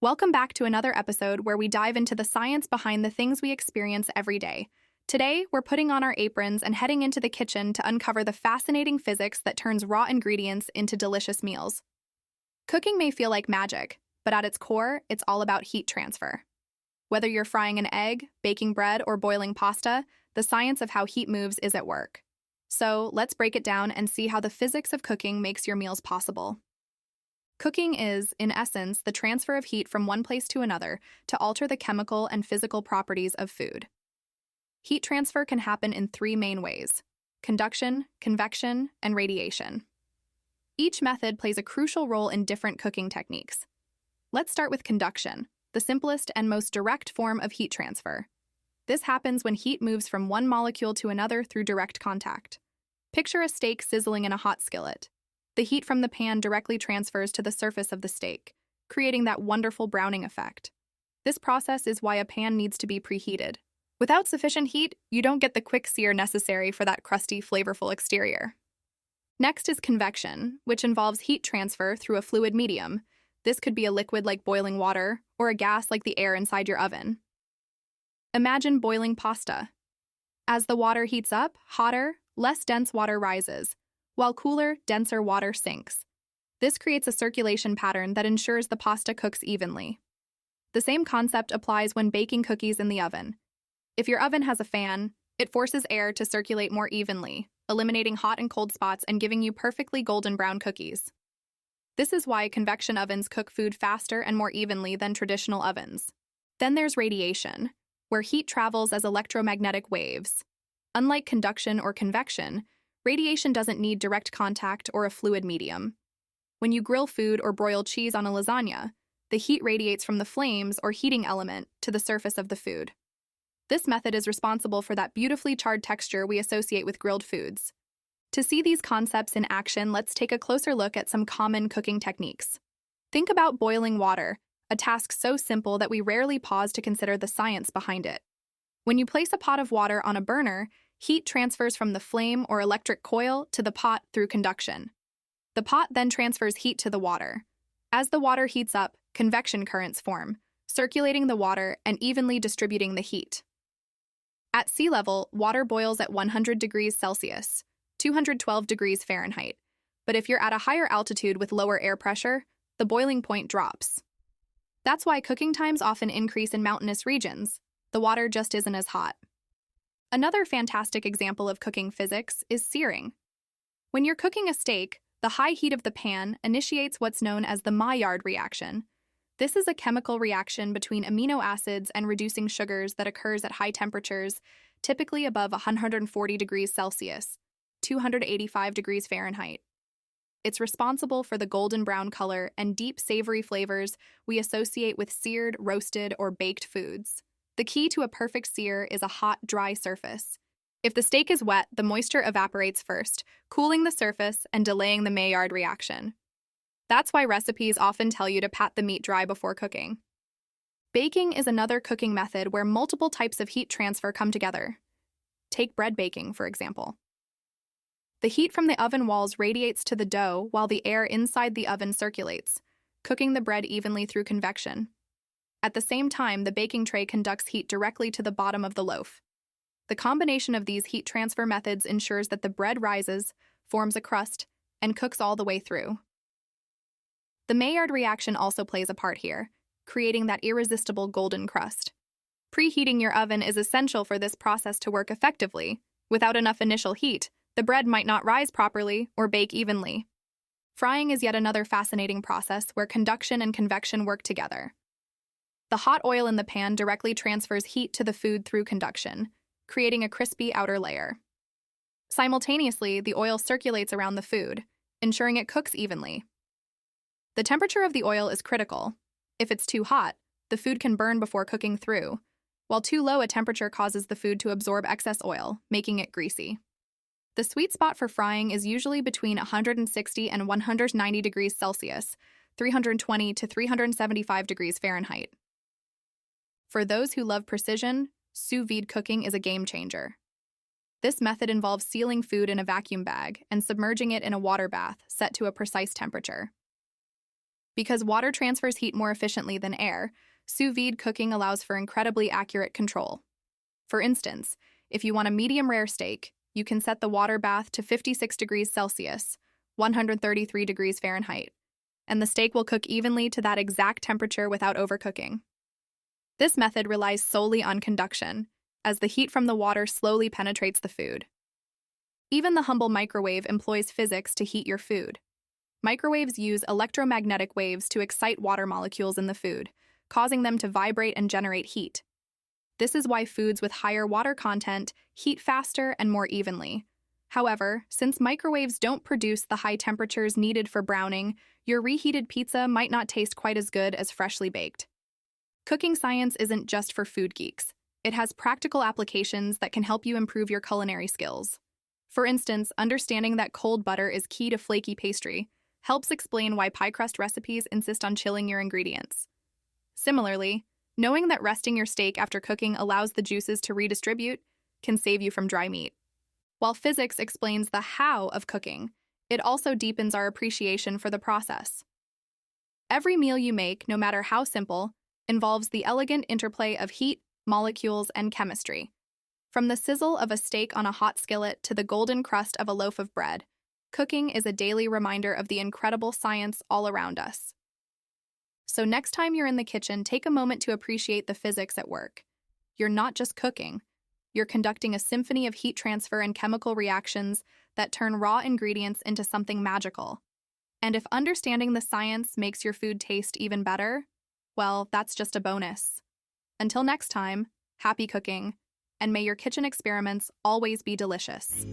Welcome back to another episode where we dive into the science behind the things we experience every day. Today, we're putting on our aprons and heading into the kitchen to uncover the fascinating physics that turns raw ingredients into delicious meals. Cooking may feel like magic, but at its core, it's all about heat transfer. Whether you're frying an egg, baking bread, or boiling pasta, the science of how heat moves is at work. So, let's break it down and see how the physics of cooking makes your meals possible. Cooking is, in essence, the transfer of heat from one place to another to alter the chemical and physical properties of food. Heat transfer can happen in three main ways: conduction, convection, and radiation. Each method plays a crucial role in different cooking techniques. Let's start with conduction, the simplest and most direct form of heat transfer. This happens when heat moves from one molecule to another through direct contact. Picture a steak sizzling in a hot skillet. The heat from the pan directly transfers to the surface of the steak, creating that wonderful browning effect. This process is why a pan needs to be preheated. Without sufficient heat, you don't get the quick sear necessary for that crusty, flavorful exterior. Next is convection, which involves heat transfer through a fluid medium. This could be a liquid like boiling water, or a gas like the air inside your oven. Imagine boiling pasta. As the water heats up, hotter, less dense water rises, while cooler, denser water sinks. This creates a circulation pattern that ensures the pasta cooks evenly. The same concept applies when baking cookies in the oven. If your oven has a fan, it forces air to circulate more evenly, eliminating hot and cold spots and giving you perfectly golden brown cookies. This is why convection ovens cook food faster and more evenly than traditional ovens. Then there's radiation, where heat travels as electromagnetic waves. Unlike conduction or convection, radiation doesn't need direct contact or a fluid medium. When you grill food or broil cheese on a lasagna, the heat radiates from the flames or heating element to the surface of the food. This method is responsible for that beautifully charred texture we associate with grilled foods. To see these concepts in action, let's take a closer look at some common cooking techniques. Think about boiling water, a task so simple that we rarely pause to consider the science behind it. When you place a pot of water on a burner, heat transfers from the flame or electric coil to the pot through conduction. The pot then transfers heat to the water. As the water heats up, convection currents form, circulating the water and evenly distributing the heat. At sea level, water boils at 100 degrees Celsius, 212 degrees Fahrenheit. But if you're at a higher altitude with lower air pressure, the boiling point drops. That's why cooking times often increase in mountainous regions. The water just isn't as hot. Another fantastic example of cooking physics is searing. When you're cooking a steak, the high heat of the pan initiates what's known as the Maillard reaction. This is a chemical reaction between amino acids and reducing sugars that occurs at high temperatures, typically above 140 degrees Celsius, 285 degrees Fahrenheit. It's responsible for the golden brown color and deep savory flavors we associate with seared, roasted, or baked foods. The key to a perfect sear is a hot, dry surface. If the steak is wet, the moisture evaporates first, cooling the surface and delaying the Maillard reaction. That's why recipes often tell you to pat the meat dry before cooking. Baking is another cooking method where multiple types of heat transfer come together. Take bread baking, for example. The heat from the oven walls radiates to the dough while the air inside the oven circulates, cooking the bread evenly through convection. At the same time, the baking tray conducts heat directly to the bottom of the loaf. The combination of these heat transfer methods ensures that the bread rises, forms a crust, and cooks all the way through. The Maillard reaction also plays a part here, creating that irresistible golden crust. Preheating your oven is essential for this process to work effectively. Without enough initial heat, the bread might not rise properly or bake evenly. Frying is yet another fascinating process where conduction and convection work together. The hot oil in the pan directly transfers heat to the food through conduction, creating a crispy outer layer. Simultaneously, the oil circulates around the food, ensuring it cooks evenly. The temperature of the oil is critical. If it's too hot, the food can burn before cooking through, while too low a temperature causes the food to absorb excess oil, making it greasy. The sweet spot for frying is usually between 160 and 190 degrees Celsius, 320 to 375 degrees Fahrenheit. For those who love precision, sous vide cooking is a game changer. This method involves sealing food in a vacuum bag and submerging it in a water bath set to a precise temperature. Because water transfers heat more efficiently than air, sous vide cooking allows for incredibly accurate control. For instance, if you want a medium rare steak, you can set the water bath to 56 degrees Celsius, 133 degrees Fahrenheit, and the steak will cook evenly to that exact temperature without overcooking. This method relies solely on conduction, as the heat from the water slowly penetrates the food. Even the humble microwave employs physics to heat your food. Microwaves use electromagnetic waves to excite water molecules in the food, causing them to vibrate and generate heat. This is why foods with higher water content heat faster and more evenly. However, since microwaves don't produce the high temperatures needed for browning, your reheated pizza might not taste quite as good as freshly baked. Cooking science isn't just for food geeks. It has practical applications that can help you improve your culinary skills. For instance, understanding that cold butter is key to flaky pastry helps explain why pie crust recipes insist on chilling your ingredients. Similarly, knowing that resting your steak after cooking allows the juices to redistribute can save you from dry meat. While physics explains the how of cooking, it also deepens our appreciation for the process. Every meal you make, no matter how simple, involves the elegant interplay of heat, molecules, and chemistry. From the sizzle of a steak on a hot skillet to the golden crust of a loaf of bread, cooking is a daily reminder of the incredible science all around us. So next time you're in the kitchen, take a moment to appreciate the physics at work. You're not just cooking. You're conducting a symphony of heat transfer and chemical reactions that turn raw ingredients into something magical. And if understanding the science makes your food taste even better, well, that's just a bonus. Until next time, happy cooking, and may your kitchen experiments always be delicious.